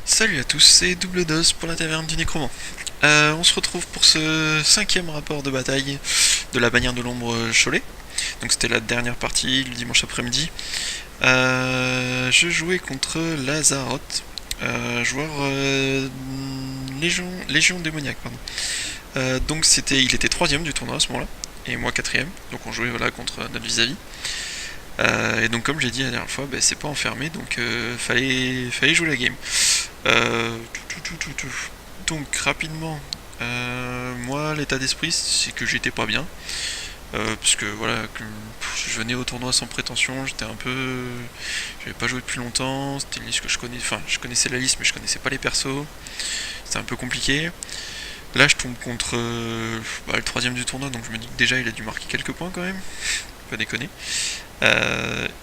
Salut à tous, c'est Double Dose pour la taverne du Nécromant. On se retrouve pour ce cinquième rapport de bataille de la bannière de l'ombre Cholet. Donc c'était la dernière partie le dimanche après-midi. Je jouais contre Lazaroth, joueur Légion démoniaque, pardon. Donc il était troisième du tournoi à ce moment-là, et moi quatrième. Donc on jouait voilà contre notre vis-à-vis. Et donc comme j'ai dit la dernière fois, c'est pas enfermé, donc fallait jouer la game. Euh, donc rapidement, moi l'état d'esprit c'est que j'étais pas bien, parce que voilà, je venais au tournoi sans prétention, j'avais pas joué depuis longtemps, c'était une liste que je connais, enfin je connaissais la liste mais je connaissais pas les persos, c'était un peu compliqué. Là je tombe contre le troisième du tournoi, donc je me dis que déjà il a dû marquer quelques points quand même, pas déconner.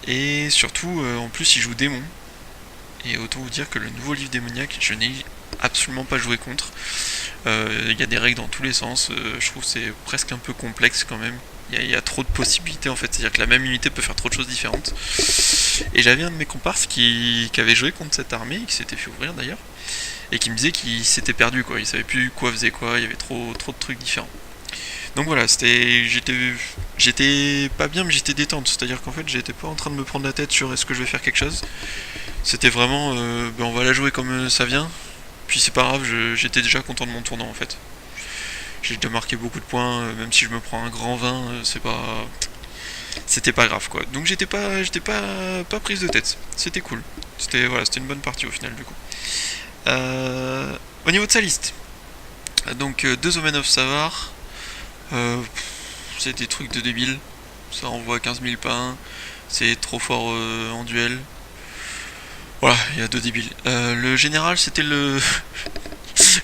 Et surtout en plus il joue démon. Et autant vous dire que le nouveau livre démoniaque, je n'ai absolument pas joué contre. Il y a des règles dans tous les sens. Je trouve que c'est presque un peu complexe quand même. Il y a trop de possibilités en fait. C'est-à-dire que la même unité peut faire trop de choses différentes. Et j'avais un de mes comparses qui avait joué contre cette armée, qui s'était fait ouvrir d'ailleurs, et qui me disait qu'il s'était perdu quoi. Il savait plus quoi faisait quoi. Il y avait trop de trucs différents. Donc voilà, j'étais pas bien, mais j'étais détente. C'est-à-dire qu'en fait, j'étais pas en train de me prendre la tête sur est-ce que je vais faire quelque chose. C'était vraiment, on va la jouer comme ça vient. Puis c'est pas grave, j'étais déjà content de mon tournant en fait. J'ai déjà marqué beaucoup de points, même si je me prends un grand 20, c'était pas grave quoi. Donc j'étais pas prise de tête. C'était cool. C'était une bonne partie au final du coup. Au niveau de sa liste, donc deux Omen of Savar, c'est des trucs de débile. Ça envoie 15 000 pains, c'est trop fort en duel. Voilà, il y a deux débiles. Le général, c'était le.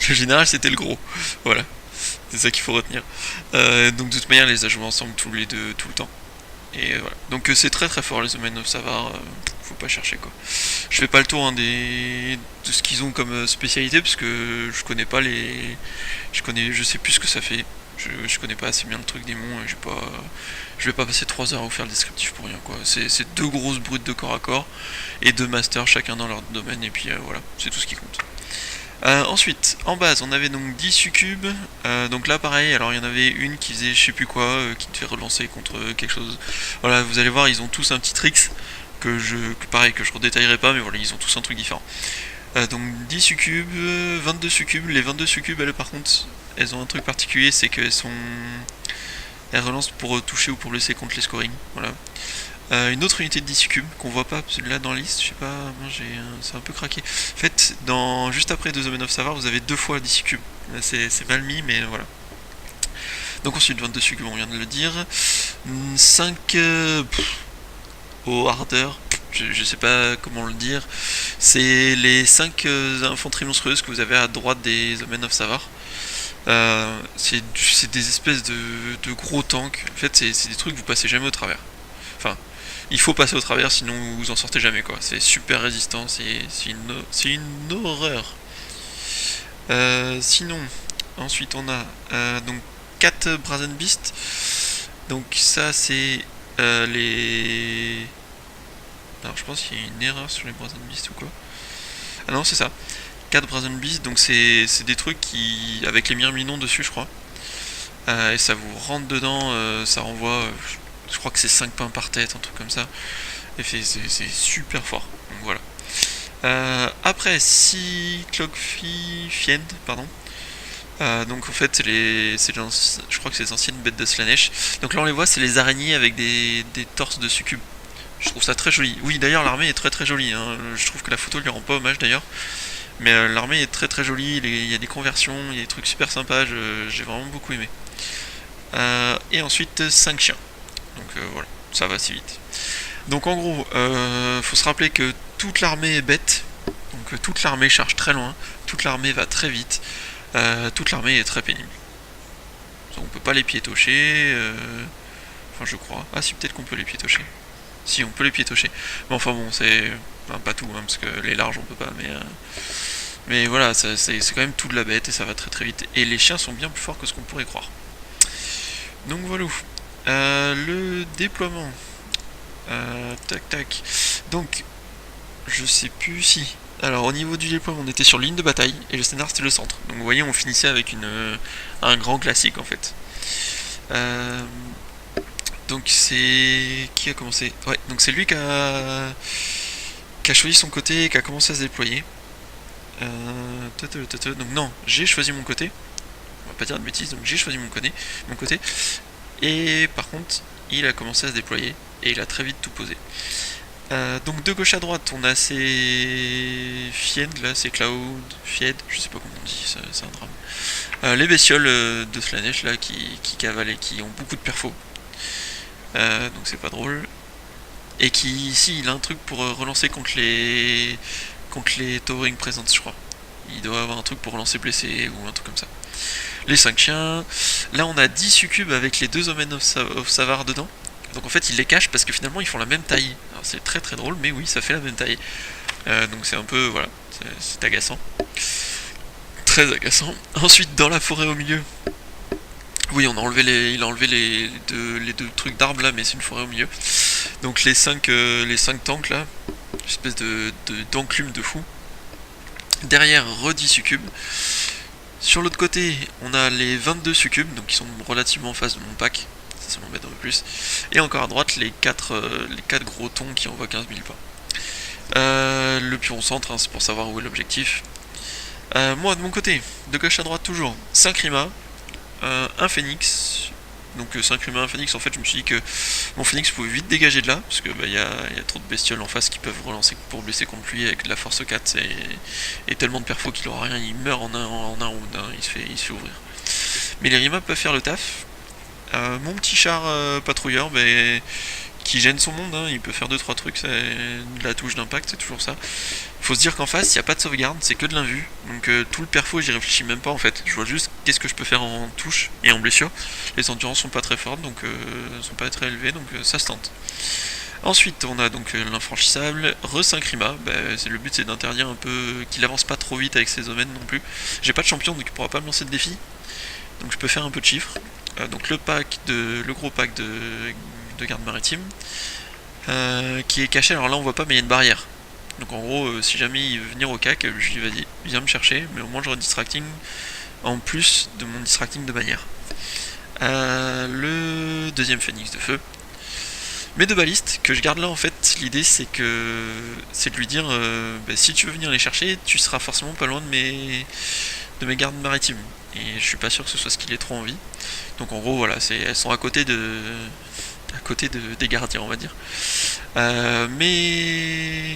Le général, c'était le gros. Voilà, c'est ça qu'il faut retenir. Donc, de toute manière, les a joués ensemble tous les deux, tout le temps. Et voilà. Donc, c'est très très fort, les Omen of Savar. Faut pas chercher quoi. Je fais pas le tour de ce qu'ils ont comme spécialité, parce que je connais pas les. Je sais plus ce que ça fait. Je connais pas assez bien le truc des monts. Je vais pas passer 3 heures à vous faire le descriptif pour rien quoi. C'est deux grosses brutes de corps à corps et deux masters chacun dans leur domaine, et puis voilà, c'est tout ce qui compte. Ensuite, en base, on avait donc 10 succubes. Donc là, pareil, alors il y en avait une qui faisait je sais plus quoi, qui devait relancer contre quelque chose. Voilà, vous allez voir, ils ont tous un petit tricks que je redétaillerai pas, mais voilà, ils ont tous un truc différent. Donc 10 succubes, 22 succubes. Les 22 succubes, elles par contre, elles ont un truc particulier, c'est elles relancent pour toucher ou pour blesser contre les scoring. Voilà. Une autre unité de 10 cubes qu'on voit pas là dans la liste, je sais pas, c'est un peu craqué. En fait, juste après deux Omen of Savar, vous avez deux fois 10 cubes. C'est mal mis, mais voilà. Donc ensuite, 22 cubes, on vient de le dire. 5 au ardeur, je sais pas comment le dire. C'est les 5 infanteries monstrueuses que vous avez à droite des Omen of Savar. C'est des espèces de gros tanks. En fait, c'est des trucs que vous passez jamais au travers. Enfin, il faut passer au travers, sinon vous en sortez jamais quoi. C'est super résistant, c'est une horreur. Sinon, ensuite on a donc 4 Brazen Beast. Donc ça c'est les. Alors je pense qu'il y a une erreur sur les Brazen Beast ou quoi. Ah non, c'est ça. 4 Brazen Beast, donc c'est des trucs qui. Avec les myrmidons dessus, je crois. Et ça vous rentre dedans, ça renvoie. Je crois que c'est 5 pains par tête, un truc comme ça. Et c'est super fort. Donc voilà. Après, si Clockfiend, pardon. Donc en fait, je crois que c'est les anciennes bêtes de Slanesh. Donc là, on les voit, c'est les araignées avec des torses de succubes. Je trouve ça très joli. Oui, d'ailleurs, l'armée est très très jolie. Hein. Je trouve que la photo lui rend pas hommage d'ailleurs. Mais l'armée est très très jolie. Il y a des conversions, il y a des trucs super sympas. J'ai vraiment beaucoup aimé. Et ensuite, 5 chiens. Donc voilà, ça va si vite. Donc en gros, faut se rappeler que toute l'armée est bête. Donc toute l'armée charge très loin. Toute l'armée va très vite. Toute l'armée est très pénible. Donc, on peut pas les piétocher. Enfin, je crois. Ah, si, peut-être qu'on peut les piétocher. Si, on peut les piétocher. Mais enfin, bon, c'est. Enfin, pas tout, hein, parce que les larges, on peut pas. Mais voilà, c'est quand même tout de la bête et ça va très très vite. Et les chiens sont bien plus forts que ce qu'on pourrait croire. Donc voilà. Le déploiement. Tac tac. Donc, je sais plus si. Alors au niveau du déploiement, on était sur ligne de bataille et le scénar c'était le centre. Donc vous voyez, on finissait avec un grand classique en fait. Donc c'est... Qui a commencé? Ouais, donc c'est lui qui a choisi son côté et qui a commencé à se déployer. Donc non, j'ai choisi mon côté. On va pas dire de bêtises, donc j'ai choisi mon côté. Et par contre, il a commencé à se déployer et il a très vite tout posé. Donc de gauche à droite, on a ces Fied, là, c'est Cloud, Fied, je sais pas comment on dit, c'est un drame. Les bestioles de Slanesh là qui cavalent et qui ont beaucoup de perfos. Donc c'est pas drôle. Et qui ici il a un truc pour relancer contre les Towering Presence, je crois. Il doit avoir un truc pour relancer blessé ou un truc comme ça. Les 5 chiens. Là on a 10 succubes avec les 2 Omen of Savar dedans. Donc en fait il les cache parce que finalement ils font la même taille. Alors c'est très très drôle, mais oui, ça fait la même taille. Donc c'est un peu, voilà, c'est agaçant. Très agaçant. Ensuite dans la forêt au milieu. Oui, il a enlevé les deux trucs d'arbres là, mais c'est une forêt au milieu. Donc les 5 tanks là, espèce d'enclume de fou. Derrière, redis succubes. Sur l'autre côté, on a les 22 succubes, donc qui sont relativement en face de mon pack. Ça m'embête un peu plus. Et encore à droite, les 4 gros tons qui envoient 15 000 pas. Le pion centre, hein, c'est pour savoir où est l'objectif. Moi, de mon côté, de gauche à droite toujours, 5 Rima, un Phoenix. Donc 5 Rima, un Phoenix, en fait je me suis dit que mon Phoenix pouvait vite dégager de là, parce que y a trop de bestioles en face qui peuvent relancer pour blesser contre lui avec de la force 4 et tellement de perfos qu'il aura rien, il meurt en un round, hein, il se fait ouvrir. Mais les Rima peuvent faire le taf. Mon petit char patrouilleur, qui gêne son monde, hein, il peut faire 2-3 trucs, c'est de la touche d'impact, c'est toujours ça. Faut se dire qu'en face, il n'y a pas de sauvegarde, c'est que de l'invue, donc tout le perfo, j'y réfléchis même pas en fait. Je vois juste qu'est-ce que je peux faire en touche et en blessure. Les endurances sont pas très fortes, donc sont pas très élevées, donc ça se tente. Ensuite, on a donc l'infranchissable, re-5 Rima, le but c'est d'interdire un peu qu'il avance pas trop vite avec ses domaines non plus. J'ai pas de champion, donc il pourra pas me lancer de défi, donc je peux faire un peu de chiffres. Donc le gros pack de garde maritime, qui est caché, alors là on voit pas mais il y a une barrière. Donc en gros, si jamais il veut venir au CAC, je lui dis vas-y, viens me chercher, mais au moins j'aurai distracting en plus de mon distracting de bannière. Le deuxième phénix de feu. Mes 2 balistes, que je garde là en fait, l'idée c'est de lui dire si tu veux venir les chercher, tu seras forcément pas loin de mes gardes maritimes. Et je suis pas sûr que ce soit ce qu'il ait trop envie. Donc en gros voilà, elles sont à côté des gardiens on va dire. Mais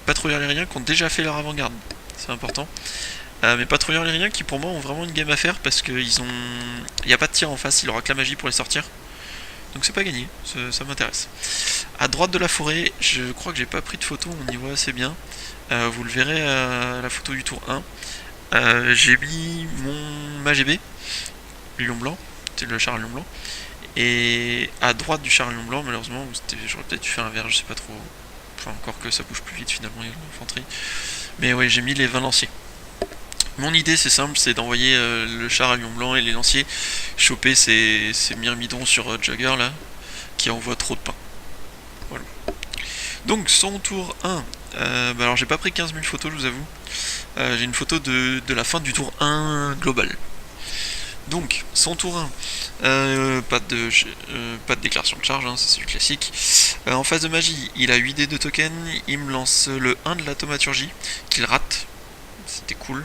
patrouilleurs aériens qui ont déjà fait leur avant-garde, c'est important. Mais patrouilleurs aériens qui pour moi ont vraiment une game à faire parce qu'il n'y a pas de tir en face, il aura que la magie pour les sortir. Donc c'est pas gagné, ça m'intéresse. À droite de la forêt, je crois que j'ai pas pris de photo, on y voit assez bien. Vous le verrez à la photo du tour 1. J'ai mis mon AGB, lion blanc, c'est le char à lion blanc. Et à droite du char à lion blanc, malheureusement, j'aurais peut-être dû faire un verre, je sais pas trop. Enfin, encore que ça bouge plus vite finalement, l'infanterie. Mais ouais, j'ai mis les 20 lanciers. Mon idée c'est simple, c'est d'envoyer le char à lion blanc et les lanciers choper ces myrmidons sur Jugger là, qui envoient trop de pain. Voilà. Donc son tour 1, alors j'ai pas pris 15 000 photos je vous avoue, j'ai une photo de la fin du tour 1 global. Donc son tour 1, pas de déclaration de charge, hein, c'est du classique. En phase de magie, il a 8 dés de token, il me lance le 1 de la thaumaturgie, qu'il rate. C'était cool.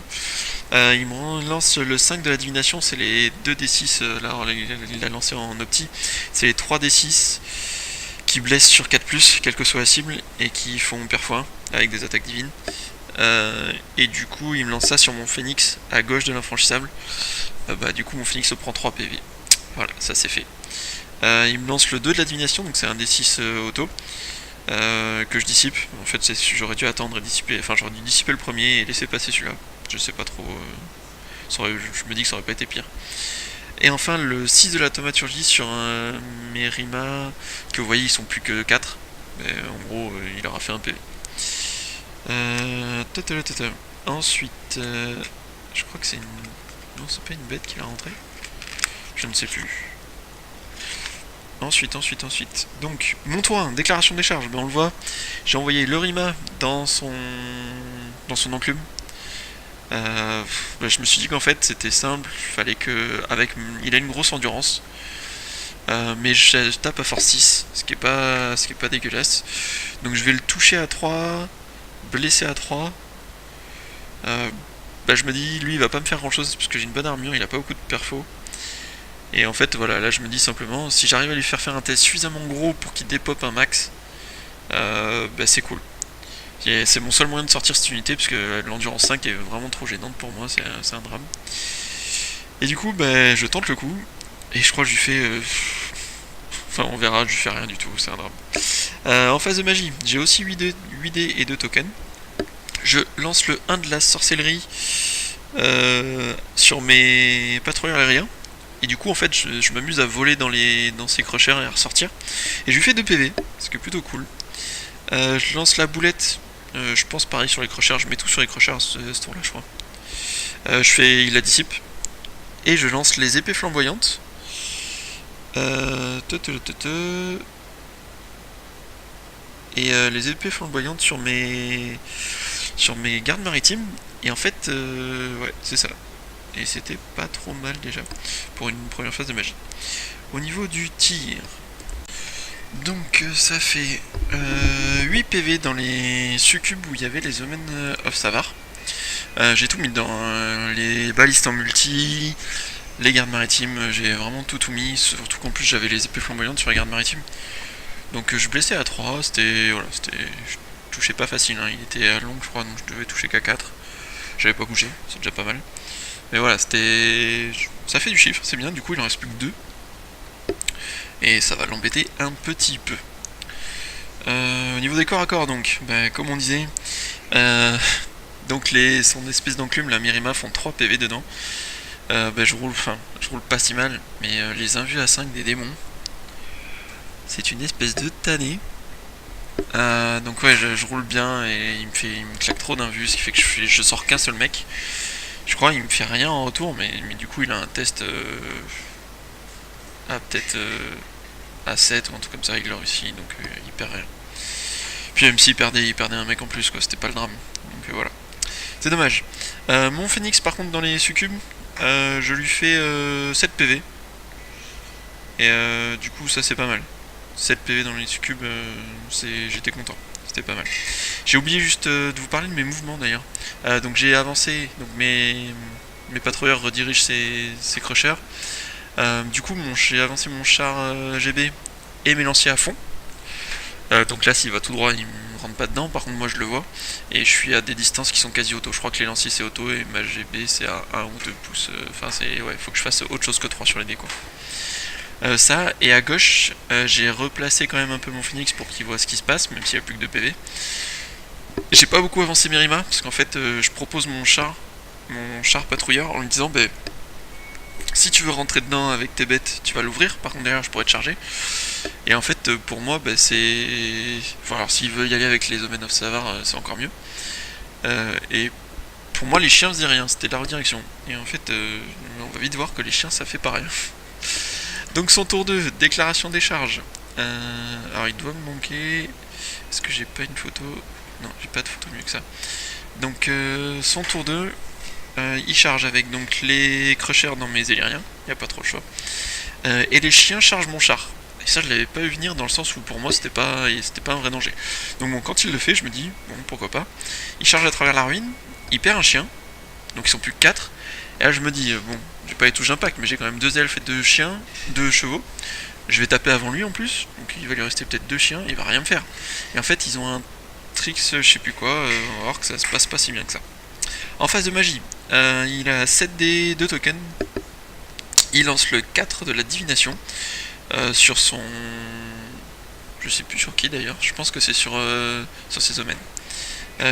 Il me lance le 5 de la divination, c'est les 2d6, là il a lancé en opti, c'est les 3d6 qui blessent sur 4+, quelle que soit la cible, et qui font perf1 avec des attaques divines. Et du coup il me lance ça sur mon phénix à gauche de l'infranchissable. Du coup mon phénix se prend 3 PV. Voilà, ça c'est fait. Il me lance le 2 de la divination, donc c'est un d6 auto. Que je dissipe. En fait, j'aurais dû attendre et dissiper. Enfin, j'aurais dû dissiper le premier et laisser passer celui-là. Je sais pas trop. Je me dis que ça aurait pas été pire. Et enfin, le 6 de la thaumaturgie sur un Mérima, que vous voyez, ils sont plus que 4. Mais en gros, il aura fait un PV. Ensuite, je crois que c'est une. Non, c'est pas une bête qui l'a rentré. Je ne sais plus. Ensuite. Donc, mon toit, déclaration des charges. Ben, on le voit, j'ai envoyé le Rima dans son enclume. Ben, je me suis dit qu'en fait, c'était simple. Fallait que. Il a une grosse endurance. Mais je tape à force 6, ce qui est pas dégueulasse. Donc, je vais le toucher à 3, blesser à 3. Bah, je me dis, lui, il va pas me faire grand chose parce que j'ai une bonne armure, il a pas beaucoup de perfo. Et en fait, voilà, là je me dis simplement, si j'arrive à lui faire un test suffisamment gros pour qu'il dépop un max, bah c'est cool. C'est mon seul moyen de sortir cette unité parce que l'endurance 5 est vraiment trop gênante pour moi, c'est un drame. Et du coup, bah, je tente le coup, et je crois que je lui fais. Enfin, on verra, je lui fais rien du tout, c'est un drame. En phase de magie, j'ai aussi 8 dés et 2 tokens. Je lance le 1 de la sorcellerie sur mes patrouilleurs aériens. Et du coup, en fait, je m'amuse à voler dans ces crochets et à ressortir. Et je lui fais 2 PV, ce qui est plutôt cool. Je lance la boulette. Je pense pareil sur les crochets. Je mets tout sur les crochets ce tour-là, je crois. Il la dissipe. Et je lance les épées flamboyantes. Et les épées flamboyantes sur mes gardes maritimes. Et en fait, ouais, c'est ça. Et c'était pas trop mal déjà pour une première phase de magie. Au niveau du tir, donc ça fait 8 PV dans les succubes où il y avait les Omen of Savar. J'ai tout mis dedans, les balistes en multi, les gardes maritimes, j'ai vraiment tout mis, surtout qu'en plus j'avais les épées flamboyantes sur les gardes maritimes. Donc je blessais à 3, je touchais pas facile, hein. Il était à long je crois, donc je devais toucher qu'à 4. J'avais pas bougé, c'est déjà pas mal. Mais voilà, ça fait du chiffre, c'est bien, du coup il en reste plus que 2. Et ça va l'embêter un petit peu. Au niveau des corps à corps donc, bah, comme on disait, donc son espèce d'enclume, la Mirima, font 3 PV dedans. Bah, je roule pas si mal, mais les invus à 5 des démons, c'est une espèce de tannée. Donc ouais, je roule bien et il me claque trop d'invus, ce qui fait que je sors qu'un seul mec. Je crois qu'il me fait rien en retour, mais du coup il a un test peut-être à 7 ou un truc comme ça, il l'a réussi, donc il perd rien. Puis même s'il perdait un mec en plus, quoi, c'était pas le drame. Donc voilà. C'est dommage. Mon phoenix par contre dans les succubes, je lui fais 7 PV. Et du coup ça c'est pas mal. 7 PV dans les succubes, j'étais content. C'était pas mal. J'ai oublié juste de vous parler de mes mouvements d'ailleurs. Donc j'ai avancé, donc mes patrouilleurs redirigent ces crocheurs. Du coup j'ai avancé mon char GB et mes lanciers à fond. Donc là s'il va tout droit il me rentre pas dedans, par contre moi je le vois. Et je suis à des distances qui sont quasi auto. Je crois que les lanciers c'est auto et ma GB c'est à 1 ou 2 pouces. Enfin ouais, faut que je fasse autre chose que 3 sur les dés quoi. Ça, et à gauche, j'ai replacé quand même un peu mon phoenix pour qu'il voit ce qui se passe, même s'il n'y a plus que 2 PV. J'ai pas beaucoup avancé Mirima, parce qu'en fait, je propose mon char patrouilleur, en lui disant, bah, si tu veux rentrer dedans avec tes bêtes, tu vas l'ouvrir, par contre derrière je pourrais te charger. Et en fait, pour moi, bah, c'est... Enfin, alors s'il veut y aller avec les Omen of Savar, c'est encore mieux. Et pour moi, les chiens faisaient rien, c'était la redirection. Et en fait, on va vite voir que les chiens, ça fait pareil. Donc son tour 2, déclaration des charges. Alors il doit me manquer. Est-ce que j'ai pas une photo? Non, j'ai pas de photo mieux que ça. Donc son tour 2, il charge avec donc les crushers dans mes éliriens, il n'y a pas trop le choix. Et les chiens chargent mon char. Et ça je l'avais pas vu venir dans le sens où pour moi c'était pas un vrai danger. Donc bon, quand il le fait, je me dis, bon pourquoi pas. Il charge à travers la ruine, il perd un chien, donc ils sont plus que 4. Et là je me dis, bon, j'ai pas les touches d'impact, mais j'ai quand même 2 elfes et 2 chiens, 2 chevaux. Je vais taper avant lui en plus, donc il va lui rester peut-être 2 chiens, il va rien me faire. Et en fait ils ont un tricks, je sais plus quoi, on va voir que ça se passe pas si bien que ça. En phase de magie, il a 7 des 2 tokens. Il lance le 4 de la divination sur son... Je sais plus sur qui d'ailleurs, je pense que c'est sur ses omens.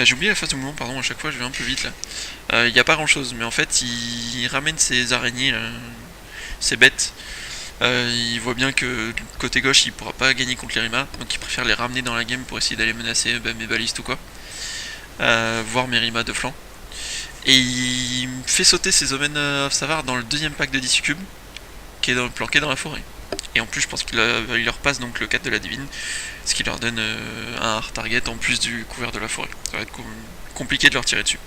J'ai oublié la phase de mouvement, pardon, à chaque fois je vais un peu vite là. Il n'y a pas grand chose, mais en fait il ramène ses araignées, ses bêtes. Il voit bien que côté gauche il pourra pas gagner contre les Rima, donc il préfère les ramener dans la game pour essayer d'aller menacer mes balistes ou quoi. Voire mes Rima de flanc. Et il fait sauter ses Omen of Savar dans le deuxième pack de 10 cubes qui est planqué dans la forêt. Et en plus, je pense qu'il leur passe donc le 4 de la divine, ce qui leur donne un hard target en plus du couvert de la forêt. Ça va être compliqué de leur tirer dessus.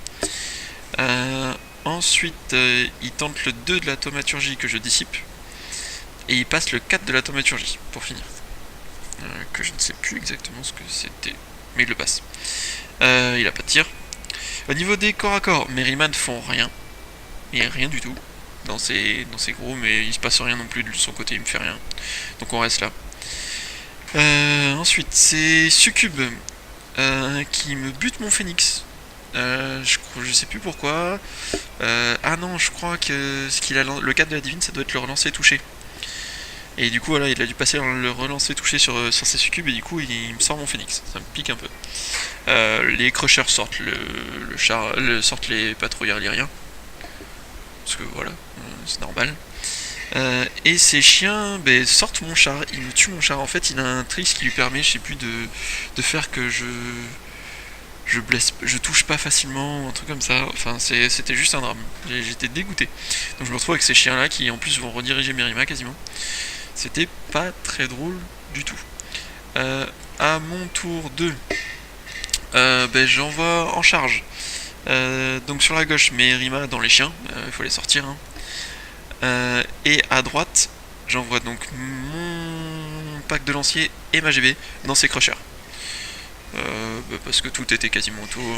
Ensuite, il tente le 2 de la thaumaturgie que je dissipe. Et il passe le 4 de la thaumaturgie pour finir. Que je ne sais plus exactement ce que c'était. Mais il le passe. Il a pas de tir. Au niveau des corps à corps, mes Rima ne font rien. Et rien du tout. Dans ces gros, mais il se passe rien non plus de son côté, il me fait rien. Donc on reste là. Ensuite, c'est Succube qui me bute mon phénix. Je sais plus pourquoi. Ah non, je crois que le 4 de la divine, ça doit être le relancer touché. Et du coup, voilà, il a dû passer le relancer touché sur ses succubes, et du coup, il me sort mon phénix. Ça me pique un peu. Les crushers sortent sortent les patrouilleurs lyriens. Parce que voilà, c'est normal. Et ces chiens sortent mon char, ils me tuent mon char. En fait, il a un trick qui lui permet, je sais plus, de faire que je touche pas facilement, un truc comme ça. Enfin, c'était juste un drame. J'étais dégoûté. Donc je me retrouve avec ces chiens là qui en plus vont rediriger mes Rima quasiment. C'était pas très drôle du tout. À mon tour 2, j'envoie en charge. Donc sur la gauche, mes Rima dans les chiens, il faut les sortir. Et à droite, j'envoie donc mon pack de lanciers et ma GB dans ces crushers. Parce que tout était quasiment autour.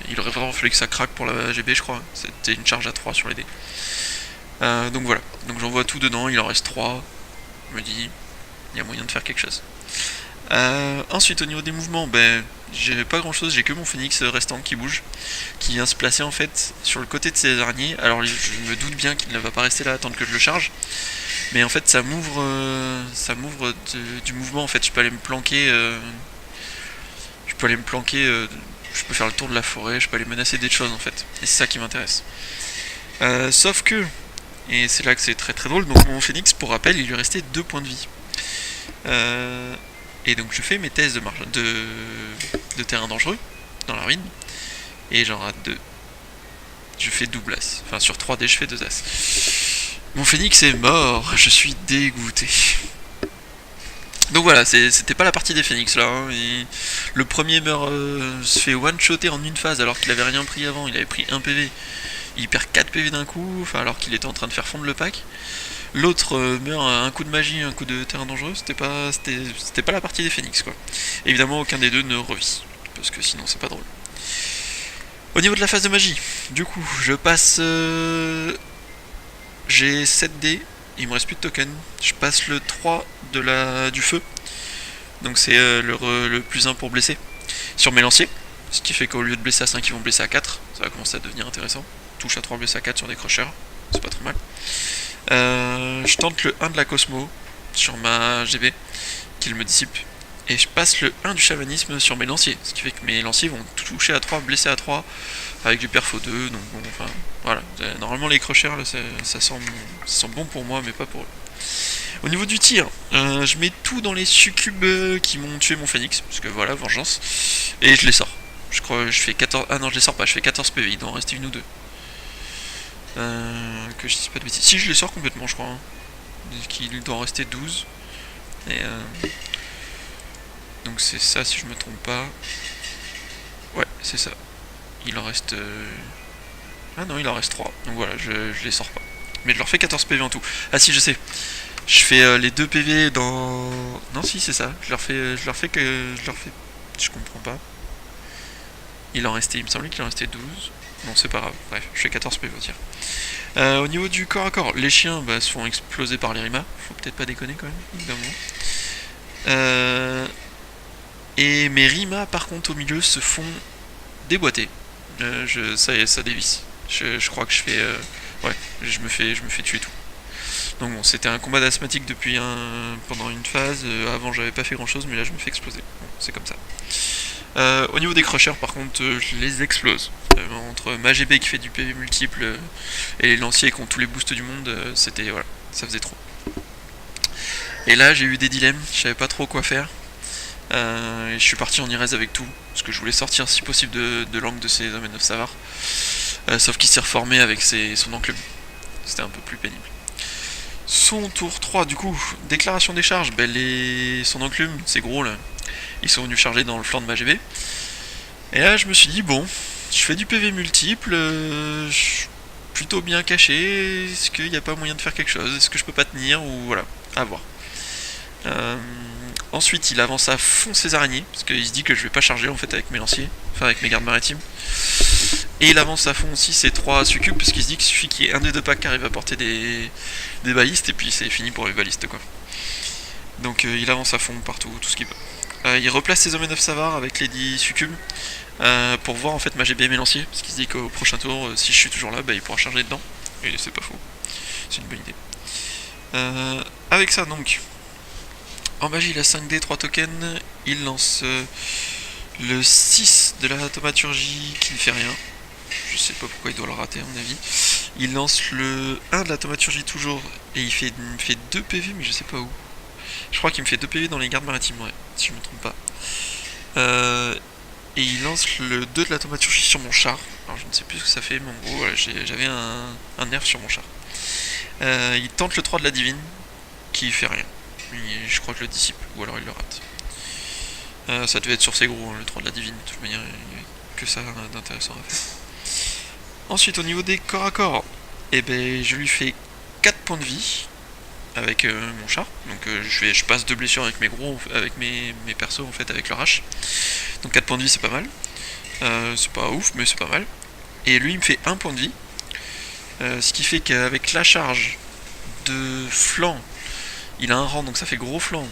Il aurait vraiment fallu que ça craque pour la GB, je crois. C'était une charge à 3 sur les dés. Donc voilà, donc j'envoie tout dedans, il en reste 3. Je me dis, il y a moyen de faire quelque chose. Ensuite, au niveau des mouvements, j'ai pas grand chose, j'ai que mon phénix restant qui bouge, qui vient se placer en fait sur le côté de ces araignées. Alors je me doute bien qu'il ne va pas rester là à attendre que je le charge, mais en fait ça m'ouvre du mouvement. En fait, je peux aller me planquer, je peux faire le tour de la forêt, je peux aller menacer des choses en fait, et c'est ça qui m'intéresse. Sauf que, et c'est là que c'est très très drôle, donc mon phénix, pour rappel, il lui restait 2 points de vie. Et donc je fais mes tests de terrain dangereux dans la ruine, et j'en rate 2. Je fais double as. Enfin, sur 3 dés, je fais 2 as. Mon phénix est mort, je suis dégoûté. Donc voilà, c'était pas la partie des phénix là. Le premier se fait one-shotter en une phase alors qu'il avait rien pris avant, il avait pris 1 PV. Il perd 4 PV d'un coup, alors qu'il était en train de faire fondre le pack. L'autre meurt à un coup de magie, un coup de terrain dangereux. C'était pas la partie des phénix quoi. Évidemment, aucun des deux ne revit, parce que sinon c'est pas drôle. Au niveau de la phase de magie, du coup, je passe... j'ai 7 dés, il me reste plus de tokens. Je passe le 3 du feu. Donc c'est le plus 1 pour blesser. Sur mes lanciers. Ce qui fait qu'au lieu de blesser à 5, ils vont blesser à 4. Ça va commencer à devenir intéressant. Touche à 3, blesse à 4 sur des crushers. C'est pas trop mal. Je tente le 1 de la Cosmo sur ma GB, qu'il me dissipe. Et je passe le 1 du chamanisme sur mes lanciers. Ce qui fait que mes lanciers vont toucher à 3, blesser à 3, avec du perfo 2. Donc bon, enfin, voilà. Normalement les crushers, là, ça sent bon pour moi, mais pas pour eux. Au niveau du tir, je mets tout dans les succubes qui m'ont tué mon phénix, parce que voilà, vengeance. Et je les sors. Je crois que je fais 14... Ah non, je les sors pas, je fais 14 PV, il doit en rester une ou deux. Que je dise pas de bêtises. Si, je les sors complètement, je crois. Il doit en rester 12. Et donc c'est ça, si je me trompe pas. Ouais, c'est ça. Il en reste... Ah non, il en reste 3. Donc voilà, je les sors pas. Mais je leur fais 14 PV en tout. Ah si, je sais. Je fais les 2 PV dans... Non, si, c'est ça. Je leur fais... Je comprends pas. Il me semblait qu'il en restait 12. Non, c'est pas grave. Bref, je fais 14 PV au tir. Au niveau du corps à corps, les chiens se font exploser par les Rima. Faut peut-être pas déconner quand même, évidemment. Et mes Rima, par contre, au milieu, se font déboîter. Ça dévisse. Je crois que je fais... ouais, je me fais tuer tout. Donc bon, c'était un combat d'asthmatique pendant une phase. Avant, j'avais pas fait grand-chose, mais là, je me fais exploser. Bon, c'est comme ça. Au niveau des crushers, par contre, je les explose. Entre ma GB qui fait du PV multiple et les lanciers qui ont tous les boosts du monde, c'était... Voilà, ça faisait trop. Et là, j'ai eu des dilemmes, je savais pas trop quoi faire. Et je suis parti en Irez avec tout, parce que je voulais sortir si possible de l'angle de ces hommes et 9 Savard. Sauf qu'il s'est reformé avec son enclume. C'était un peu plus pénible. Son tour 3, du coup, déclaration des charges, ben son enclume, c'est gros là, ils sont venus charger dans le flanc de ma GB. Et là je me suis dit, bon, je fais du PV multiple, je suis plutôt bien caché, est-ce qu'il n'y a pas moyen de faire quelque chose, est-ce que je peux pas tenir, ou voilà, à voir. Euh, Ensuite il avance à fond ses araignées, parce qu'il se dit que je vais pas charger en fait avec mes lanciers, enfin avec mes gardes maritimes. Et il avance à fond aussi ses 3 succubes, parce qu'il se dit qu'il suffit qu'il y ait un des 2 packs qui arrive à porter des balistes, et puis c'est fini pour les balistes quoi. Donc il avance à fond partout, tout ce qu'il peut. Il replace ses hommes 9 Savard avec les 10 succubes, pour voir en fait ma GB et mes lanciers, parce qu'il se dit qu'au prochain tour, si je suis toujours là, bah, il pourra charger dedans. Et c'est pas faux, c'est une bonne idée. Avec ça donc, en magie il a 5D, 3 tokens, il lance le 6 de la thaumaturgie qui ne fait rien. Je sais pas pourquoi il doit le rater à mon avis. Il lance le 1 de la thaumaturgie toujours, et il me fait 2 PV mais je sais pas où. Je crois qu'il me fait 2 PV dans les gardes maritimes, ouais, si je me trompe pas. Et il lance le 2 de la thaumaturgie sur mon char. Alors je ne sais plus ce que ça fait, mais en gros voilà, j'avais un nerf sur mon char. Il tente le 3 de la divine, qui fait rien. Je crois que le dissipe, ou alors il le rate. Ça devait être sur ses gros, hein, le 3 de la divine, de toute manière, il n'y a que ça d'intéressant à faire. Ensuite, au niveau des corps à corps, eh ben, je lui fais 4 points de vie avec mon char. Donc je passe 2 blessures avec mes gros, avec mes persos en fait, avec leur hache. Donc 4 points de vie, c'est pas mal. C'est pas ouf, mais c'est pas mal. Et lui, il me fait 1 point de vie. Ce qui fait qu'avec la charge de flanc, il a un rang, donc ça fait gros flanc.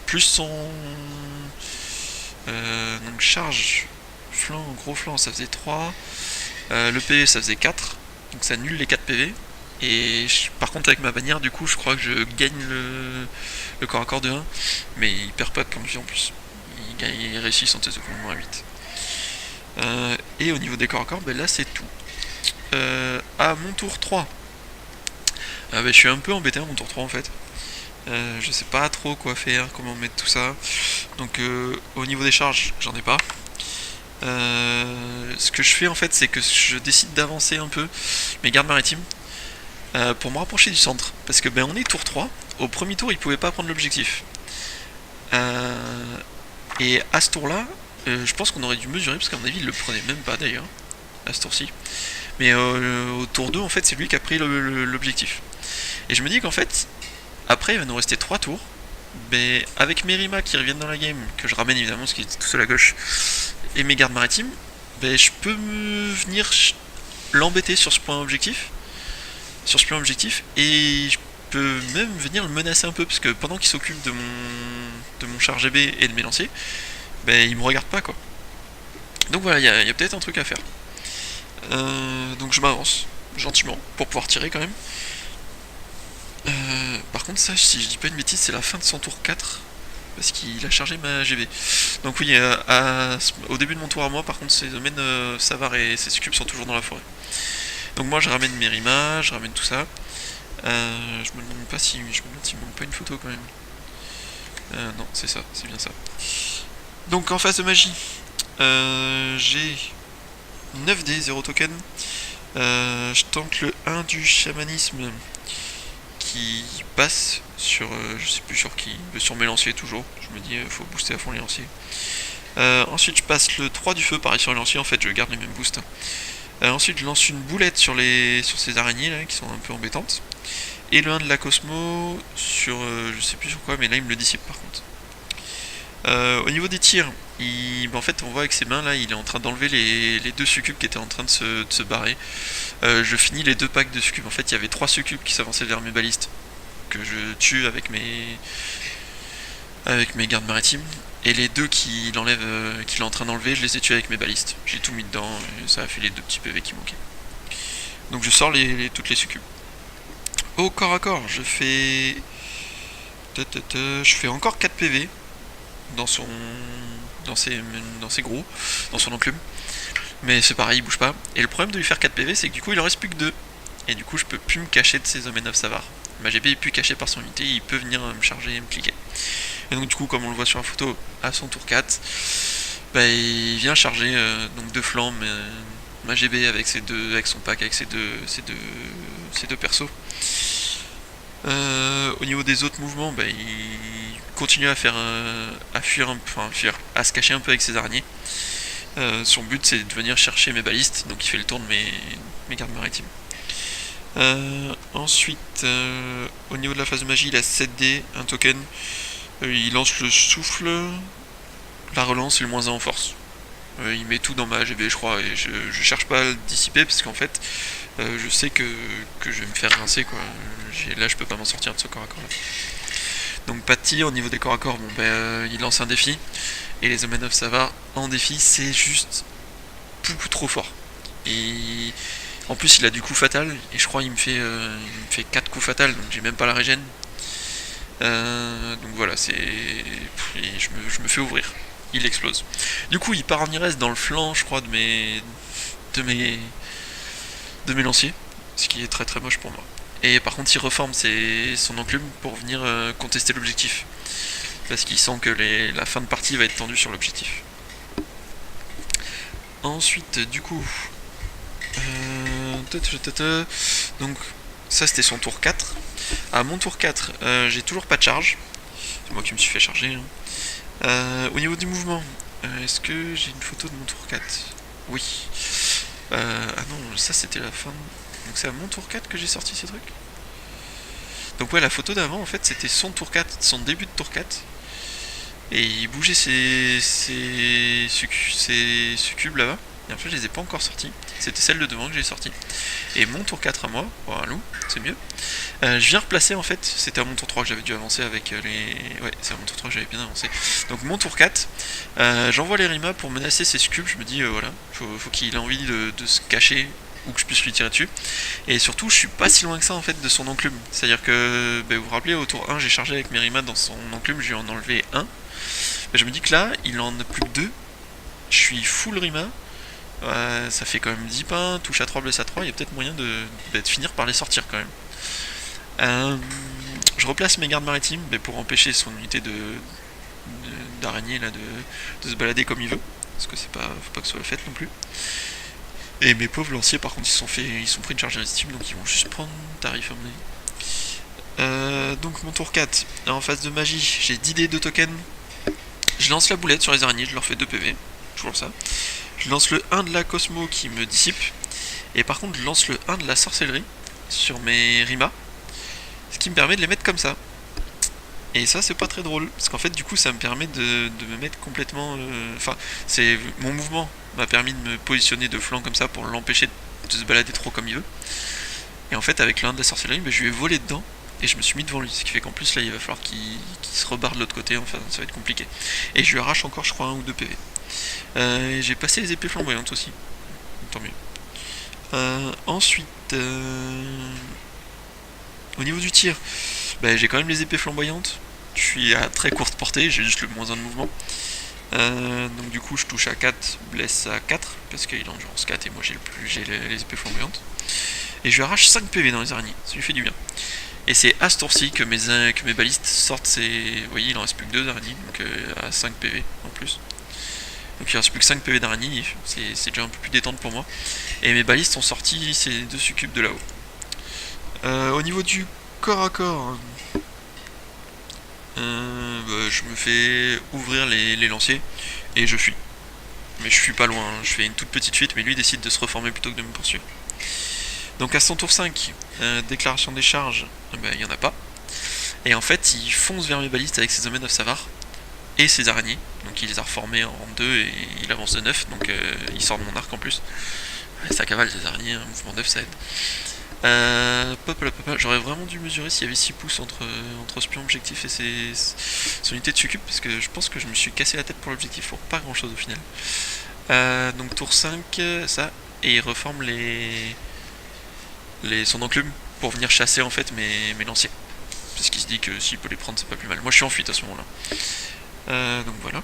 Plus son. Donc charge, flanc, gros flanc, ça faisait 3. Le PV, ça faisait 4. Donc ça annule les 4 PV. Et par contre, avec ma bannière, du coup, je crois que je gagne le corps à corps de 1. Mais il perd pas de points de vie en plus. Il réussit son test de combat à 8. Et au niveau des corps à corps, ben là c'est tout. À mon tour 3, je suis un peu embêté à mon tour 3 en fait. Je sais pas trop quoi faire, comment mettre tout ça. Donc au niveau des charges, j'en ai pas. Ce que je fais en fait, c'est que je décide d'avancer un peu mes gardes maritimes pour me rapprocher du centre. Parce que on est tour 3. Au premier tour, ils pouvaient pas prendre l'objectif. Et à ce tour-là, je pense qu'on aurait dû mesurer, parce qu'à mon avis, il le prenait même pas d'ailleurs, à ce tour-ci. Mais au tour 2, en fait, c'est lui qui a pris l'objectif. Et je me dis qu'en fait, après, il va nous rester 3 tours. Mais avec Merima qui reviennent dans la game, que je ramène évidemment, ce qui est tout seul à gauche, et mes gardes maritimes, je peux venir l'embêter sur ce point objectif. Et je peux même venir le menacer un peu, parce que pendant qu'il s'occupe de mon char GB et de mes lanciers, il me regarde pas quoi. Donc voilà, il y a peut-être un truc à faire. Donc je m'avance gentiment pour pouvoir tirer quand même. Par contre, ça, si je dis pas une bêtise, c'est la fin de son tour 4 parce qu'il a chargé ma GB. Donc oui, au début de mon tour à moi, par contre, ses domaines Savard et ses succubes sont toujours dans la forêt. Donc moi, je ramène Merima, je ramène tout ça. Je me demande pas si je me demande s'il manque pas une photo quand même. Non, c'est ça, c'est bien ça. Donc en phase de magie, j'ai 9D, 0 token. Je tente le 1 du chamanisme qui passe sur, je sais plus sur qui, sur mes lanciers toujours. Je me dis, faut booster à fond les lanciers. Ensuite, je passe le 3 du feu, pareil sur les lanciers, en fait, je garde les mêmes boosts. Ensuite, je lance une boulette sur ces araignées là, qui sont un peu embêtantes. Et le 1 de la Cosmo sur, je sais plus sur quoi, mais là, il me le dissipe par contre. Au niveau des tirs, en fait, on voit avec ses mains là, il est en train d'enlever les 2 succubes qui étaient en train de se barrer. Je finis les 2 packs de succubes. En fait, il y avait 3 succubes qui s'avançaient vers mes balistes que je tue avec mes gardes maritimes. Et les 2 qu'il est en train d'enlever, je les ai tués avec mes balistes. J'ai tout mis dedans et ça a fait les 2 petits PV qui manquaient. Donc je sors toutes les succubes. Au corps à corps, je fais encore 4 PV dans ses gros, dans son enclume. Mais c'est pareil, il bouge pas. Et le problème de lui faire 4 PV, c'est que du coup il en reste plus que 2. Et du coup je peux plus me cacher de ses hommes 9 Savard. Ma GB est plus cachée par son unité, il peut venir me charger et me cliquer. Et donc du coup, comme on le voit sur la photo, à son tour 4, il vient charger donc 2 flancs, ma GB avec son pack, avec ses deux persos. Au niveau des autres mouvements, bah, il continue à faire, à fuir, enfin fuir, à se cacher un peu avec ses araignées. Son but c'est de venir chercher mes balistes, donc il fait le tour de mes gardes maritimes. Ensuite, au niveau de la phase de magie, il a 7D, un token. Il lance le souffle, la relance et le -1 en force. Il met tout dans ma AGB, je crois, et je cherche pas à le dissiper parce qu'en fait, je sais que je vais me faire rincer, quoi. Là, je peux pas m'en sortir de ce corps à corps là. Donc, pas de tir. Au niveau des corps à corps, bon, il lance un défi. Et les Omen of Savar en défi, c'est juste beaucoup trop fort. Et en plus, il a du coup fatal, et je crois qu'il me fait 4 coups fatals, donc j'ai même pas la régène. Donc voilà, je me fais ouvrir. Il explose. Du coup, il part en IRS dans le flanc, je crois, de mes lanciers, ce qui est très très moche pour moi. Et par contre, il reforme son enclume pour venir contester l'objectif, parce qu'il sent que la fin de partie va être tendue sur l'objectif. Ensuite, du coup, donc ça c'était son tour 4. À mon tour 4, j'ai toujours pas de charge. C'est moi qui me suis fait charger. Au niveau du mouvement, est-ce que j'ai une photo de mon tour 4? Oui. Ah non, ça c'était la fin. Donc c'est à mon tour 4 que j'ai sorti ces trucs. Donc ouais, la photo d'avant en fait c'était son tour 4, son début de tour 4. Et il bougeait ses succubes là-bas. Et en fait je les ai pas encore sortis. C'était celle de devant que j'ai sorti. Et mon tour 4 à moi, pour un loup, c'est mieux. Je viens replacer en fait, c'était à mon tour 3 que j'avais dû avancer avec les... Ouais, c'est à mon tour 3 que j'avais bien avancé. Donc mon tour 4, j'envoie les Rima pour menacer ses succubes. Je me dis, voilà, faut qu'il ait envie de se cacher ou que je puisse lui tirer dessus. Et surtout, je suis pas si loin que ça en fait de son enclume. C'est-à-dire que, vous vous rappelez, au tour 1, j'ai chargé avec mes Rima dans son enclume, je lui en ai enlevé 1. Je me dis que là, il en a plus que 2. Je suis full Rima. Ça fait quand même 10 pains, touche à 3, blesse à 3, il y a peut-être moyen de finir par les sortir quand même. Je replace mes gardes maritimes pour empêcher son unité d'araignée là de se balader comme il veut, parce que faut pas que ce soit la fête non plus. Et mes pauvres lanciers par contre ils sont pris une charge irrésistible, donc ils vont juste prendre tarif à mon avis. Donc mon tour 4, en phase de magie, j'ai 10 dés de tokens. Je lance la boulette sur les araignées, je leur fais 2 PV, toujours ça. Je lance le 1 de la Cosmo qui me dissipe. Et par contre, je lance le 1 de la sorcellerie sur mes Rima. Ce qui me permet de les mettre comme ça. Et ça, c'est pas très drôle. Parce qu'en fait, du coup, ça me permet de me mettre complètement... Enfin, mon mouvement m'a permis de me positionner de flanc comme ça pour l'empêcher de se balader trop comme il veut. Et en fait, avec le 1 de la sorcellerie, je lui ai volé dedans. Et je me suis mis devant lui. Ce qui fait qu'en plus, là, il va falloir qu'il se rebarre de l'autre côté. Enfin, ça va être compliqué. Et je lui arrache encore, je crois, 1 ou 2 PV. J'ai passé les épées flamboyantes aussi, tant mieux. Ensuite, au niveau du tir, j'ai quand même les épées flamboyantes. Je suis à très courte portée, j'ai juste le -1 de mouvement. Donc du coup je touche à 4, blesse à 4, parce qu'il est endurance 4 et moi j'ai les épées flamboyantes. Et je lui arrache 5 PV dans les araignées, ça lui fait du bien. Et c'est à ce tour-ci que mes balistes sortent Vous voyez, il en reste plus que 2 araignées, donc à 5 PV en plus. Donc il reste plus que 5 PV d'araignée, c'est déjà un peu plus détente pour moi. Et mes balistes ont sorti ces 2 succubes de là-haut. Au niveau du corps à corps, je me fais ouvrir les lanciers et je fuis. Mais je fuis pas loin, je fais une toute petite fuite, mais lui décide de se reformer plutôt que de me poursuivre. Donc à son tour 5, déclaration des charges, il n'y en a pas. Et en fait il fonce vers mes balistes avec ses Omen of Savar et ses araignées. Donc il les a reformés en 2 et il avance de 9, donc il sort de mon arc en plus. Ça cavale des araignées, un mouvement 9 ça aide. J'aurais vraiment dû mesurer s'il y avait 6 pouces entre spion objectif et son unité de succube, parce que je pense que je me suis cassé la tête pour l'objectif pour pas grand chose au final. Donc tour 5, ça, et il reforme son enclume pour venir chasser en fait mes lanciers. Parce qu'il se dit que s'il peut les prendre c'est pas plus mal. Moi je suis en fuite à ce moment là. Donc voilà.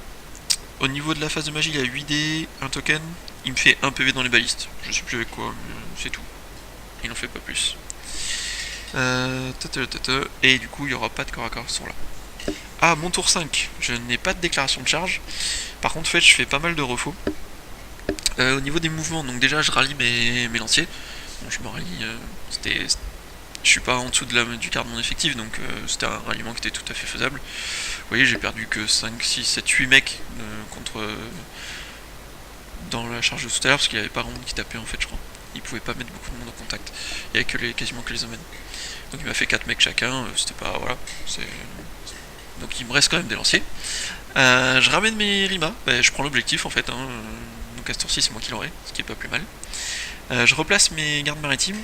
Au niveau de la phase de magie, il y a 8 dés, un token, il me fait 1 PV dans les balistes. Je sais plus avec quoi, mais c'est tout. Il n'en fait pas plus. Et du coup, il n'y aura pas de corps à corps sur là. Ah, mon tour 5, je n'ai pas de déclaration de charge. Par contre, je fais pas mal de refaux. Au niveau des mouvements, donc déjà, je rallie mes lanciers. Bon, je me rallie, c'était Je suis pas en dessous du quart de mon effectif, donc c'était un ralliement qui était tout à fait faisable. Vous voyez, j'ai perdu que 5, 6, 7, 8 mecs contre dans la charge de tout à l'heure, parce qu'il n'y avait pas Ronde qui tapait en fait, je crois. Il pouvait pas mettre beaucoup de monde en contact. Il y avait quasiment que les homens. Donc il m'a fait 4 mecs chacun, c'était pas... voilà. Donc il me reste quand même des lanciers. Je ramène mes rimas, je prends l'objectif en fait, hein. Donc à ce tour-ci c'est moi qui l'aurai, ce qui est pas plus mal. Je replace mes gardes maritimes,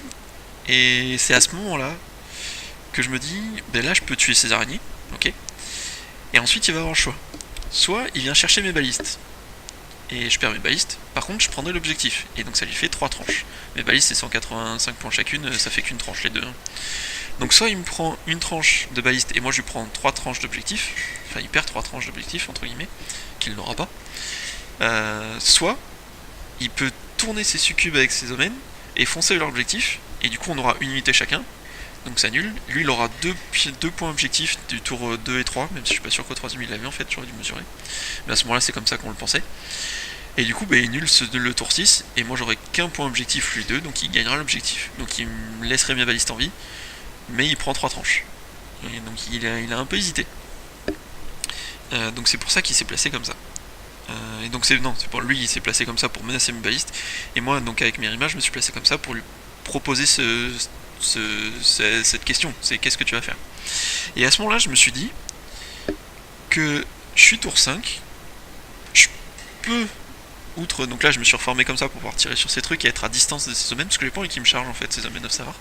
et c'est à ce moment-là que je me dis, là je peux tuer ces araignées, ok. Et ensuite il va avoir le choix. Soit il vient chercher mes balistes, et je perds mes balistes. Par contre, je prendrai l'objectif, et donc ça lui fait 3 tranches. Mes balistes c'est 185 points chacune, ça fait qu'une tranche les deux. Donc soit il me prend une tranche de baliste, et moi je lui prends 3 tranches d'objectif, enfin il perd 3 tranches d'objectif, entre guillemets, qu'il n'aura pas. Soit il peut tourner ses succubes avec ses omens, et foncer leur objectif, et du coup on aura une unité chacun, donc ça annule. Lui il aura 2 points objectifs du tour 2 et 3, même si je suis pas sûr qu'au 3ème il l'avait en fait, j'aurais dû mesurer. Mais à ce moment là c'est comme ça qu'on le pensait. Et du coup il nul le tour 6, et moi j'aurai qu'un point objectif lui 2, donc il gagnera l'objectif. Donc il me laisserait mes balistes en vie, mais il prend 3 tranches. Et donc il a un peu hésité. Donc c'est pour ça qu'il s'est placé comme ça. Et donc c'est pour lui, il s'est placé comme ça pour menacer mes balistes. Et moi, donc avec mes rimas, je me suis placé comme ça pour lui proposer cette question. C'est qu'est-ce que tu vas faire? Et à ce moment-là, je me suis dit que je suis tour 5. Je peux, outre, donc là je me suis reformé comme ça pour pouvoir tirer sur ces trucs et être à distance de ces homens, parce que j'ai pas envie qu'ils me chargent en fait, ces homens of Savar,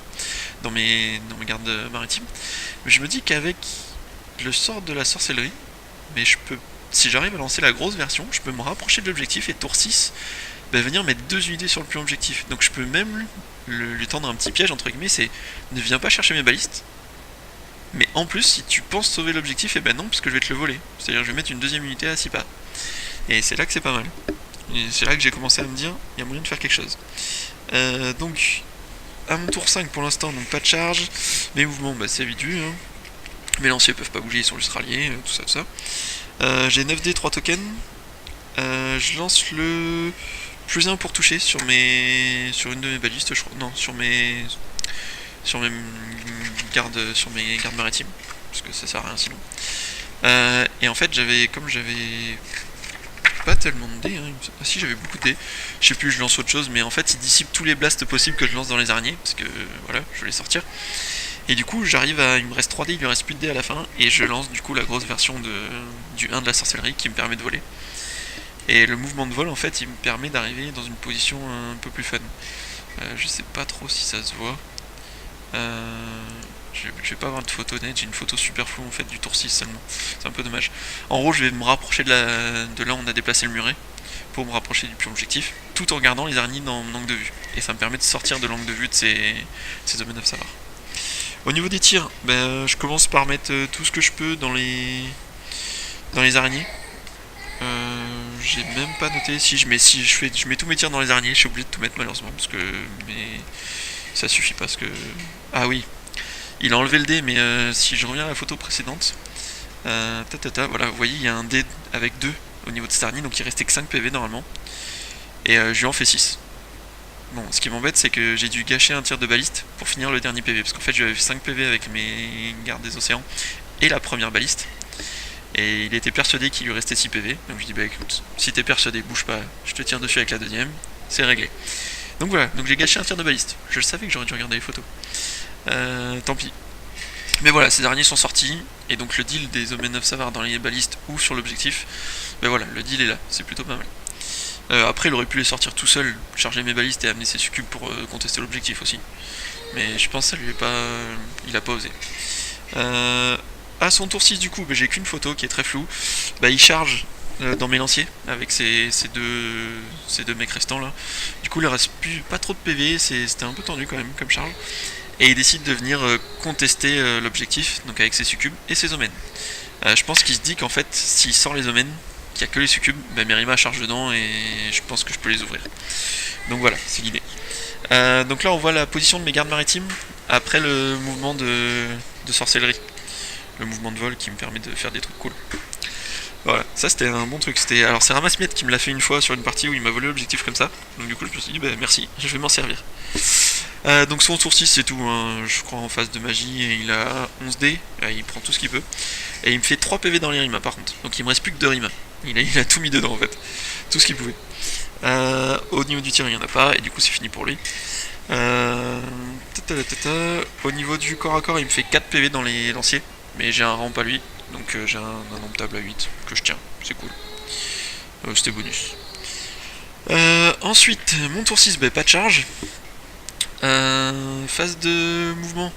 dans mes gardes maritimes. Mais je me dis qu'avec le sort de la sorcellerie, mais je peux, si j'arrive à lancer la grosse version, je peux me rapprocher de l'objectif et tour 6, venir mettre 2 unités sur le plus objectif. Donc je peux même lui tendre un petit piège entre guillemets, c'est ne viens pas chercher mes balistes, mais en plus si tu penses sauver l'objectif, et ben non, parce que je vais te le voler. C'est-à-dire je vais mettre une deuxième unité à 6 pas. Et c'est là que c'est pas mal. Et c'est là que j'ai commencé à me dire, il y a moyen de faire quelque chose. Donc à mon tour 5 pour l'instant, donc pas de charge, mes mouvements c'est vite vu, hein. Mes lanciers peuvent pas bouger, ils sont juste ralliés, tout ça. J'ai 9D, 3 tokens. Je lance le plus 1 pour toucher sur une de mes balistes, je crois. Non, sur mes gardes maritimes, parce que ça sert à rien sinon. Et en fait, j'avais pas tellement de dés, hein. Ah si, j'avais beaucoup de dés. Je sais plus, je lance autre chose, mais en fait, il dissipe tous les blasts possibles que je lance dans les araignées, parce que voilà, je vais les sortir. Et du coup, il me reste 3 dés, il lui reste plus de dés à la fin, et je lance du coup la grosse version du 1 de la sorcellerie qui me permet de voler. Et le mouvement de vol, en fait, il me permet d'arriver dans une position un peu plus fun. Je sais pas trop si ça se voit. Je vais pas avoir de photo nette, j'ai une photo super floue en fait du tour 6 seulement. C'est un peu dommage. En gros, je vais me rapprocher de là où on a déplacé le muret pour me rapprocher du plus objectif, tout en regardant les araignées dans mon angle de vue. Et ça me permet de sortir de l'angle de vue de ces homens of Savar. Au niveau des tirs, je commence par mettre tout ce que je peux dans les araignées. J'ai même pas noté si je mets tous mes tirs dans les araignées, je suis obligé de tout mettre malheureusement parce que ça suffit parce que ah oui, il a enlevé le dé, mais si je reviens à la photo précédente, voilà, vous voyez il y a un dé avec 2 au niveau de cette araignée, donc il restait que 5 PV normalement, et je lui en fais 6. Bon, ce qui m'embête, c'est que j'ai dû gâcher un tir de baliste pour finir le dernier PV, parce qu'en fait j'avais fait 5 PV avec mes gardes des océans et la première baliste, et il était persuadé qu'il lui restait 6 PV, donc je dis écoute, si t'es persuadé, bouge pas, je te tire dessus avec la deuxième, c'est réglé. Donc voilà, donc j'ai gâché un tir de baliste, je le savais que j'aurais dû regarder les photos. Tant pis. Mais voilà, ces araignées sont sortis, et donc le deal des Omen of Savar dans les balistes ou sur l'objectif, voilà, le deal est là, c'est plutôt pas mal. Après, il aurait pu les sortir tout seul, charger mes balistes et amener ses succubes pour contester l'objectif aussi. Mais je pense que ça lui est pas. Il a pas osé. À son tour 6, du coup, j'ai qu'une photo qui est très floue. Il charge dans mes lanciers avec ces deux mecs restants là. Du coup, il reste pas trop de PV, c'était un peu tendu quand même comme charge. Et il décide de venir contester l'objectif, donc avec ses succubes et ses omens. Je pense qu'il se dit qu'en fait, s'il sort les omens, qu'il n'y a que les succubes, Merima charge dedans et je pense que je peux les ouvrir. Donc voilà, c'est l'idée. Donc là on voit la position de mes gardes maritimes après le mouvement de sorcellerie. Le mouvement de vol qui me permet de faire des trucs cool. Voilà, ça c'était un bon truc. Alors c'est Ramasmiette qui me l'a fait une fois sur une partie où il m'a volé l'objectif comme ça. Donc du coup je me suis dit merci, je vais m'en servir. Donc son tour 6 c'est tout, hein. Je crois en phase de magie, et il a 11 dés, il prend tout ce qu'il peut. Et il me fait 3 PV dans les rimas par contre, donc il me reste plus que 2 rimas. Il a tout mis dedans en fait, tout ce qu'il pouvait. Au niveau du tir il n'y en a pas, et du coup c'est fini pour lui. Au niveau du corps à corps il me fait 4 PV dans les lanciers, mais j'ai un ramp à lui, donc j'ai un indomptable à 8 que je tiens, c'est cool. C'était bonus. Ensuite, mon tour 6, pas de charge. Phase de mouvement,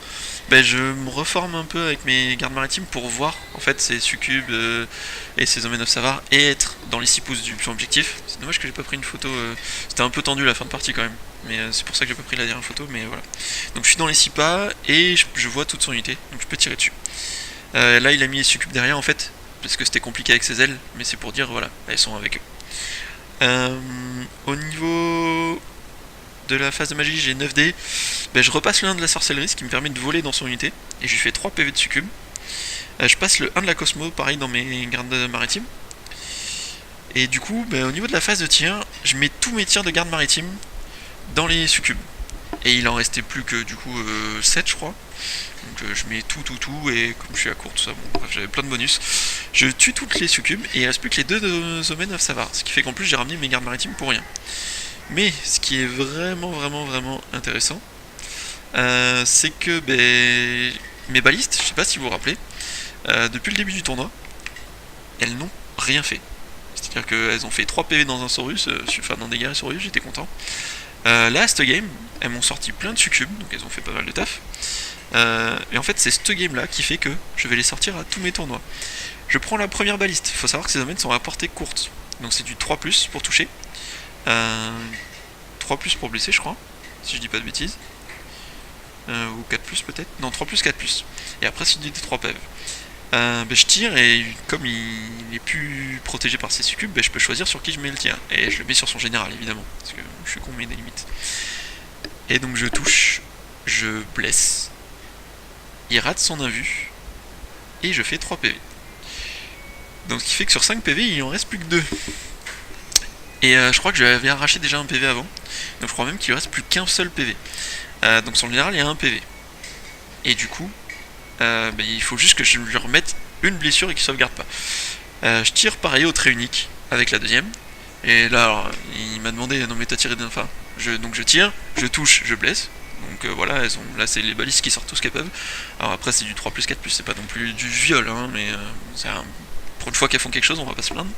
je me reforme un peu avec mes gardes maritimes pour voir en fait ces succubes et ces Omen of Savar et être dans les 6 pouces du plan objectif. C'est dommage que j'ai pas pris une photo, c'était un peu tendu la fin de partie quand même, mais c'est pour ça que j'ai pas pris la dernière photo, mais voilà. Donc je suis dans les 6 pas et je vois toute son unité, donc je peux tirer dessus. Là il a mis les succubes derrière en fait, parce que c'était compliqué avec ses ailes, mais c'est pour dire voilà, elles sont avec eux. Au niveau de la phase de magie, j'ai 9 dés. Je repasse le 1 de la sorcellerie, ce qui me permet de voler dans son unité, et je lui fais 3 PV de succube. Je passe le 1 de la Cosmo, pareil dans mes gardes maritimes. Et du coup, au niveau de la phase de tir, je mets tous mes tirs de garde maritime dans les succubes. Et il en restait plus que du coup 7 je crois. Donc je mets tout, et comme je suis à court, tout ça, bon bref, j'avais plein de bonus. Je tue toutes les succubes, et il reste plus que les 2 Omen of Savar. Ce qui fait qu'en plus j'ai ramené mes gardes maritimes pour rien. Mais ce qui est vraiment intéressant, c'est que mes balistes, je sais pas si vous vous rappelez, depuis le début du tournoi, elles n'ont rien fait. C'est-à-dire qu'elles ont fait 3 PV dans un Saurus, enfin dans des guerriers Saurus, j'étais content. Là, cette game, elles m'ont sorti plein de succubes, donc elles ont fait pas mal de taf. Et en fait, c'est cette game là qui fait que je vais les sortir à tous mes tournois. Je prends la première baliste, il faut savoir que ces domaines sont à portée courte, donc c'est du 3+ pour toucher. 3+ pour blesser je crois, si je dis pas de bêtises. Ou 4+ peut-être. Non, 3+, 4+. Et après c'est des 3 PV. Je tire et comme il est plus protégé par ses succubes, je peux choisir sur qui je mets le tir. Et je le mets sur son général évidemment, parce que je suis con mais des limites. Et donc je touche, je blesse, il rate son invu, et je fais 3 PV. Donc ce qui fait que sur 5 PV il en reste plus que 2. Et je crois que j'avais arraché déjà un PV avant, donc je crois même qu'il ne reste plus qu'un seul PV. Donc sur le général il y a un PV. Et du coup, il faut juste que je lui remette une blessure et qu'il sauvegarde pas. Je tire pareil au trait unique avec la deuxième. Et là, alors, il m'a demandé, non mais t'as tiré d'un fin. Donc je tire, je touche, je blesse. Donc voilà, là c'est les balistes qui sortent tout ce qu'elles peuvent. Alors après c'est du 3+, 4+, c'est pas non plus du viol, hein, mais pour une fois qu'elles font quelque chose, on va pas se plaindre.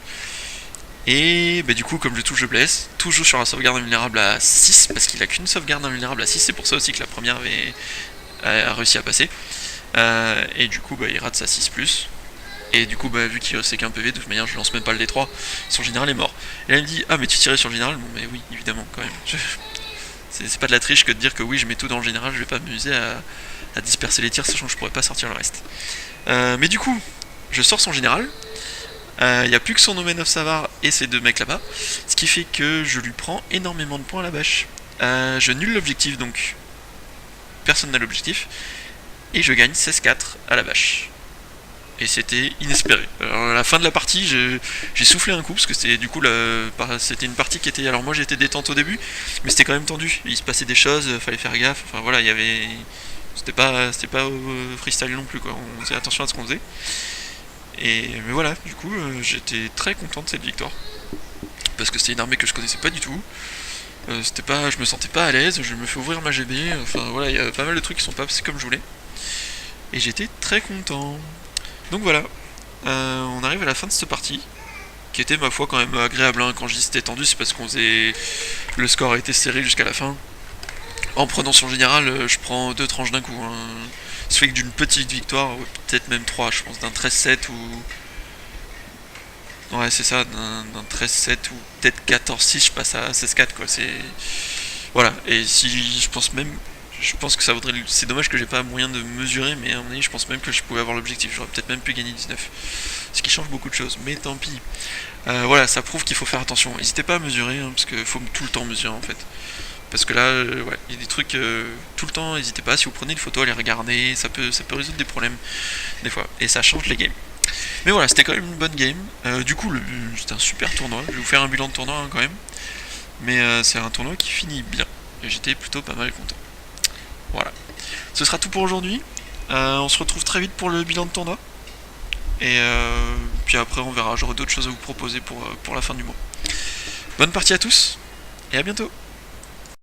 Et du coup, comme je touche, je blesse, toujours sur la sauvegarde invulnérable à 6, parce qu'il a qu'une sauvegarde invulnérable à 6, c'est pour ça aussi que la première a réussi à passer. Et du coup, il rate sa 6+. Et du coup, vu qu'il c'est qu'un PV, de toute manière, je lance même pas le D3, son général est mort. Et là, il me dit, ah, mais tu tirais sur le général? Bon, mais oui, évidemment, quand même. C'est pas de la triche que de dire que oui, je mets tout dans le général, je vais pas m'amuser à disperser les tirs, sachant que je pourrais pas sortir le reste. Mais du coup, je sors son général. Il n'y a plus que son Omen of Savar et ces 2 mecs là-bas, ce qui fait que je lui prends énormément de points à la bâche. Je nulle l'objectif, donc personne n'a l'objectif, et je gagne 16-4 à la bâche. Et c'était inespéré. Alors à la fin de la partie, j'ai soufflé un coup, parce que c'était du coup c'était une partie qui était... Alors moi j'étais détente au début, mais c'était quand même tendu. Il se passait des choses, fallait faire gaffe, enfin voilà, il y avait... C'était pas freestyle non plus, quoi. On faisait attention à ce qu'on faisait. Mais voilà, du coup, j'étais très content de cette victoire. Parce que c'était une armée que je connaissais pas du tout. Je me sentais pas à l'aise, je me fais ouvrir ma GB, enfin voilà, il y a pas mal de trucs qui sont pas passés comme je voulais. Et j'étais très content. Donc voilà, on arrive à la fin de cette partie, qui était ma foi quand même agréable, hein. Quand je dis c'était tendu, c'est parce qu'on faisait... Le score a été serré jusqu'à la fin. En prenant son général, je prends 2 tranches d'un coup, hein. Ça fait que d'une petite victoire, peut-être même 3, je pense, d'un 13-7 ou... Ouais, c'est ça, d'un 13-7 ou peut-être 14-6, je passe à 16-4, quoi, c'est... Voilà, et si je pense même... Je pense que ça vaudrait... C'est dommage que j'ai pas moyen de mesurer, mais à mon avis, je pense même que je pouvais avoir l'objectif, j'aurais peut-être même pu gagner 19. Ce qui change beaucoup de choses, mais tant pis. Voilà, ça prouve qu'il faut faire attention. N'hésitez pas à mesurer, hein, parce qu'il faut tout le temps mesurer, en fait. Parce que là, ouais, il y a des trucs tout le temps, n'hésitez pas, si vous prenez une photo, à les regarder, ça peut résoudre des problèmes, des fois, et ça change les games. Mais voilà, c'était quand même une bonne game. Du coup, c'était un super tournoi, je vais vous faire un bilan de tournoi, hein, quand même. Mais c'est un tournoi qui finit bien, et j'étais plutôt pas mal content. Voilà. Ce sera tout pour aujourd'hui. On se retrouve très vite pour le bilan de tournoi. Et puis après on verra, j'aurai d'autres choses à vous proposer pour la fin du mois. Bonne partie à tous, et à bientôt.